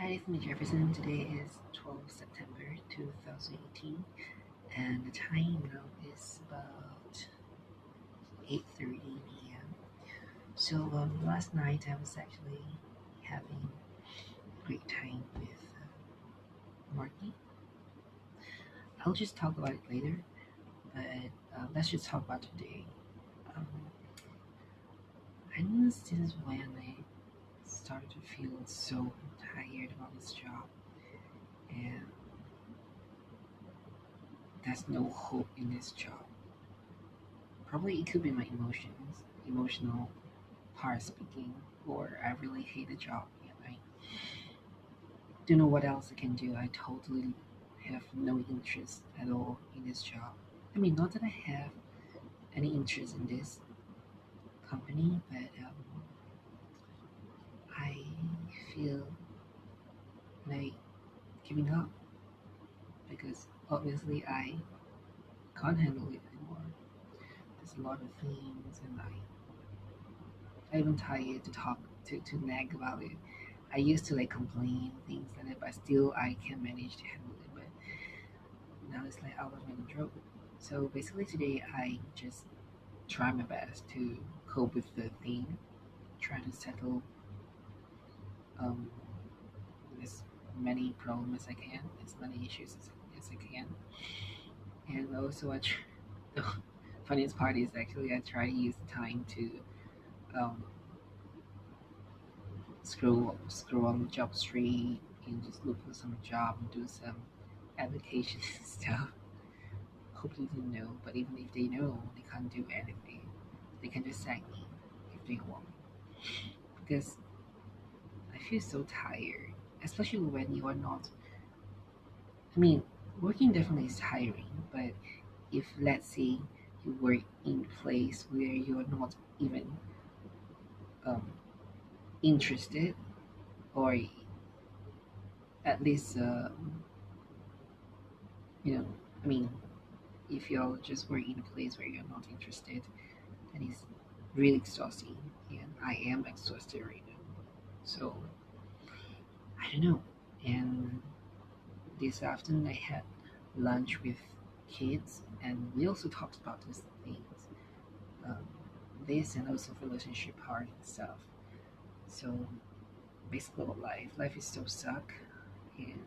Hi, this is Jefferson. Today is 12th September 2018, and the time now is about 8:30 p.m. Last night I was actually having a great time with Marky. I'll just talk about it later, but let's just talk about today. Um, I know since when I started to feel so tired about this job, and there's no hope in this job. Probably it could be my emotional part speaking, or I really hate the job and I don't know what else I can do. I totally have no interest at all in this job. I mean, not that I have any interest in this company, but I feel like giving up because obviously I can't handle it anymore. There's a lot of things, and I'm even tired to talk to nag about it. I used to like complain things like that, but still I can manage to handle it. But now it's like out of my control. So basically today I just try my best to cope with the thing, try to settle um, as many problems as I can, as many issues as I can. And also the funniest part is actually I try to use the time to um, scroll on the job street and just look for some job and do some application stuff. Hopefully they know, but even if they know, they can't do anything. They can just sack me if they want because I feel so tired, especially when you are not. I mean, working definitely is tiring, but if let's say you work in a place where you're not even um, interested, or at least you know, I mean, if you're just working in a place where you're not interested, that is really exhausting, and I am exhausted right now. So I don't know, and this afternoon I had lunch with kids, and we also talked about these things, um, this and also relationship part and stuff. So basically, about life. Life is so suck, and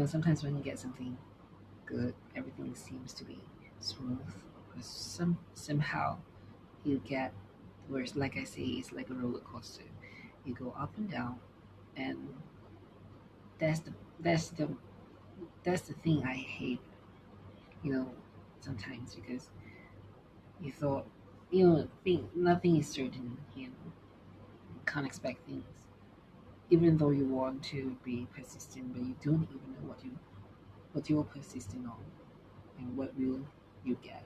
sometimes when you get something good, everything seems to be smooth. But somehow you get worse. Like I say, it's like a roller coaster. You go up and down, and that's the that's the that's the thing I hate. You know, sometimes because you thought, nothing is certain. You can't expect things. Even though you want to be persistent, but you don't even know what you're persisting on and what will you get.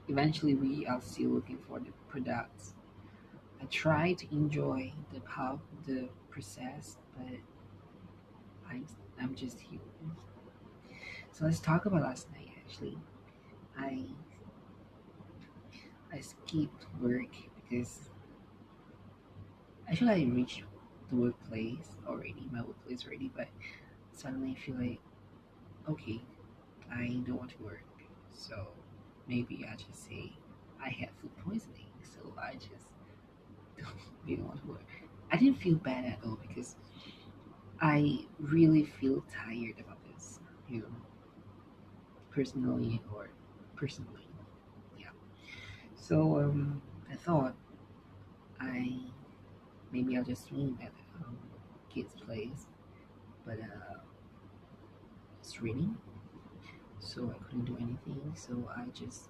Eventually, we are still looking for the products. I try to enjoy the process, but I'm I'm just human. So let's talk about last night. Actually, I I skipped work because actually I reached the workplace already, my workplace already, but suddenly I feel like okay, I don't want to work. So maybe I just say I had food poisoning. So I just don't really want to work. I didn't feel bad at all because I really feel tired about this, you know, personally or personally. Yeah. I thought I maybe I'll just swim at kids' place, but it's raining, so I couldn't do anything. So I just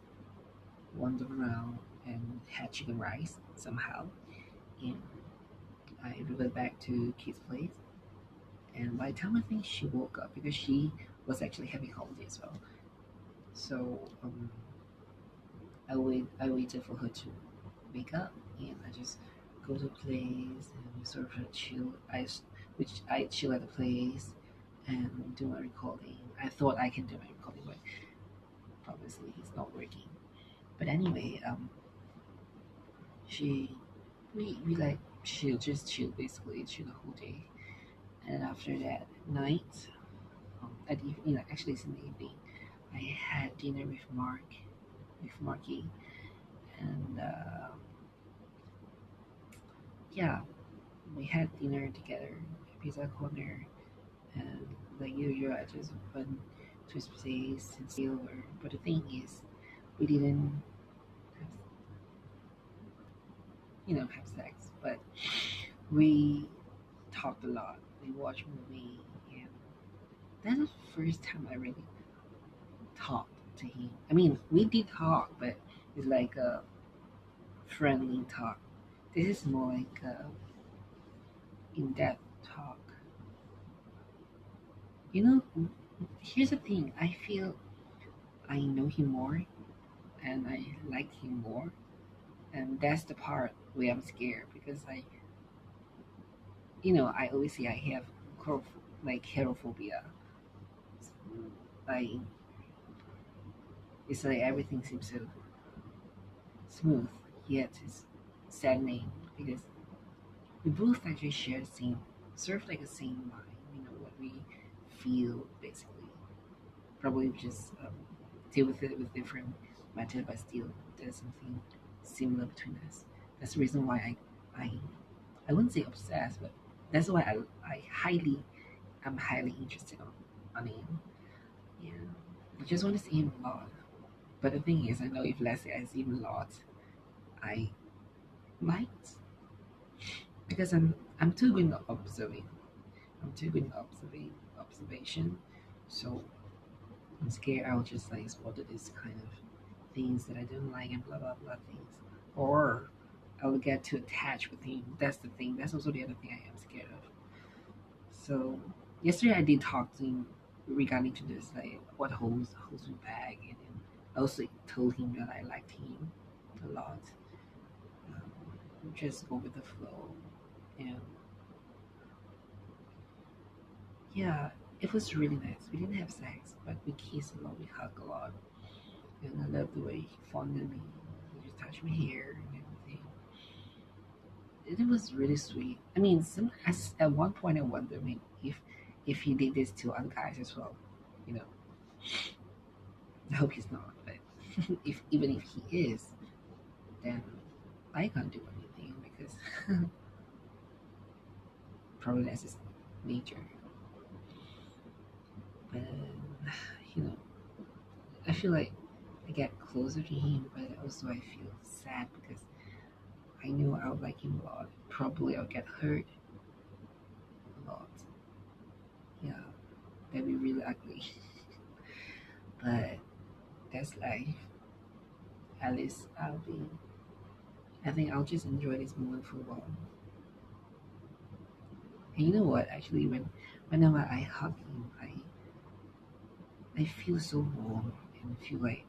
wandered around and had chicken rice somehow, and I revert back to Kit's place. And by the time I think she woke up, because she was actually having holiday as well, so I waited for her to wake up, and I just go to the place and sort of chill. Which I chill at the place and do my recording. I thought I can do my recording, but obviously he's not working. But anyway, she we like chill, just chill basically, chill the whole day. And after that night, at evening, like actually it's in the evening, I had dinner with Marky, and yeah, we had dinner together, pizza corner, and like usual, I just went to his place and stay over. But the thing is, we didn't, have, have sex, but we talked a lot. We watched movie, and that's the first time I really talked to him. I mean, we did talk, but it's like a friendly talk. This is more like a in-depth talk. You know, here's the thing. I feel I know him more, and I like him more, and that's the part where I'm scared because I always say I have like cherophobia. Like it's like everything seems so smooth, yet it's saddening because we both actually share the same, sort of like the same mind. What we feel basically. Probably just deal with it with different method, but still there's something similar between us. That's the reason why I I wouldn't say obsessed, but that's why I'm highly interested on him. Yeah, I just want to see him a lot. But the thing is, I know if let's say I see him a lot, I might because I'm too good at observing. I'm too good at observation. So I'm scared I'll just like spot this kind of things that I don't like and blah blah blah things. Or I'll get too attached with him. That's the thing. That's also the other thing I am scared of. So yesterday I did talk to him regarding to this, like what holds me back, and then I also told him that I liked him a lot. Just go with the flow, and yeah, it was really nice. We didn't have sex, but we kissed a lot, we hugged a lot, and I love the way he fondled me. He just touched my hair and everything. It was really sweet. I mean, at one point I wonder, I mean, if he did this to other guys as well. You know, I hope he's not. But if even if he is, then I can't do anything because probably that's his nature. But you know, I feel like I get closer to him, but also I feel sad because I know I would like him a lot. Probably I'll get hurt a lot. Yeah, that'd be really ugly. But that's life. At least I think I'll just enjoy this moment for a while. And you know what? Actually, whenever I hug him, I feel so warm and feel like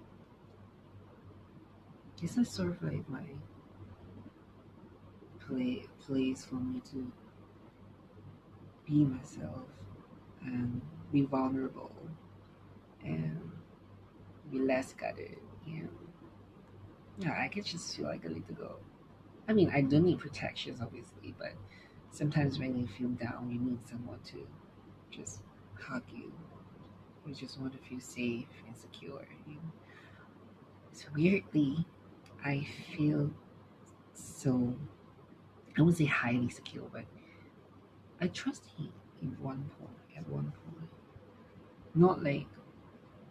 it's a sort of like my place for me to be myself and be vulnerable and be less guarded. And yeah, I can just feel like a little girl. I mean, I don't need protections, obviously, but sometimes when you feel down, you need someone to just hug you. You just want to feel safe and secure. So weirdly, I feel so, I wouldn't say highly secure, but I trust him at one point. Not like,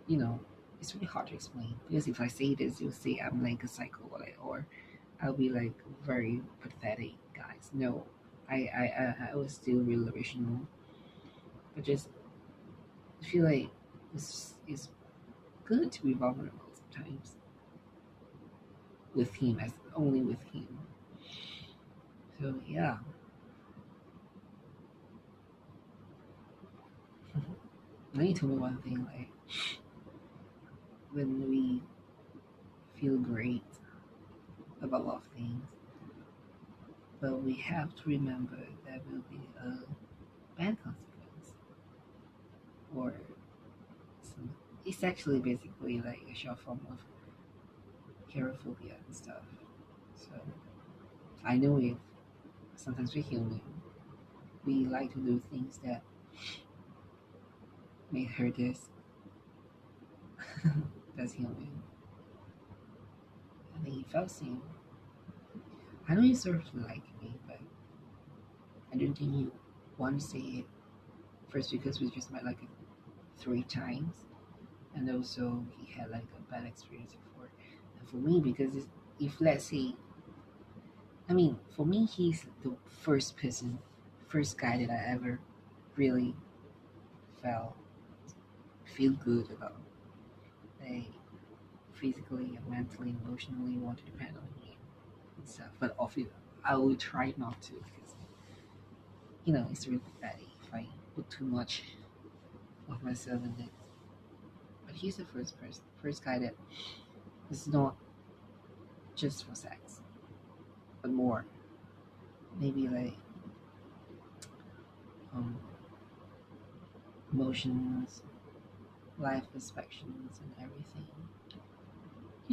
you know, it's really hard to explain because if I say this, you'll say I'm like a psycho, or I'll be like very pathetic, guys. No, I was still real original, but just feel like it's good to be vulnerable sometimes with him, as only with him. So yeah, now you told me one thing, like when we feel great about a lot of things, but we have to remember there will be a bad consequence, or some. It's actually basically like a short form of cherophobia and stuff. So I know if sometimes we're human, we like to do things that may hurt us. That's human. I think he felt seen. I know he sort of liked me, but I don't think he want to say it. First, because we just met like 3 times, and also he had like a bad experience before. And for me, because if let's say, I mean, for me, he's the first person, first guy that I ever really felt feel good about. Like physically, mentally, emotionally, want to depend on me and stuff. But obviously, I will try not to because it's really bad if I put too much of myself in it. But he's the first person, first guy that is not just for sex, but more. Maybe like um, emotions, life perspectives, and everything.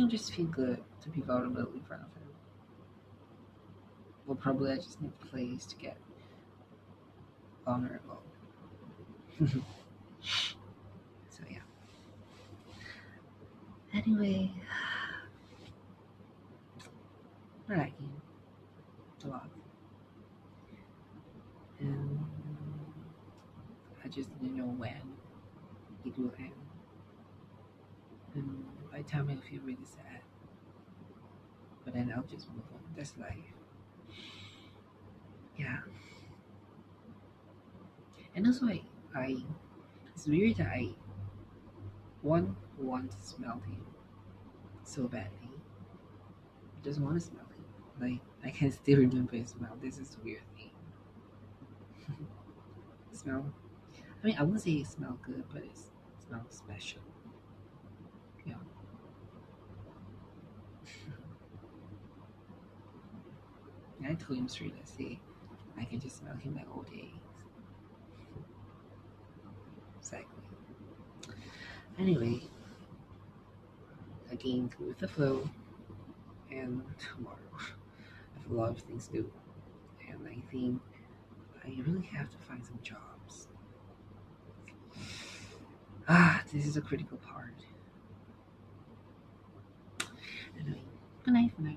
Just feel good to be vulnerable in front of him. Well, probably I just need a place to get vulnerable. So yeah. Anyway, I like him a lot, and I just didn't know when it will end. And by the time I feel really sad, but then I'll just move on. That's life. Yeah. And also, I it's weird that I want to smell him so badly. I just want to smell him. Like I can still remember his smell. This is a weird thing. Smell. I mean, I wouldn't say it smells good, but it smells special. Yeah. And I told him straight. I say I can just smell him like all day. Exactly. Anyway, again, go with the flow. And tomorrow, I have a lot of things to do, and I think I really have to find some jobs. This is a critical part. Anyway, good night for now.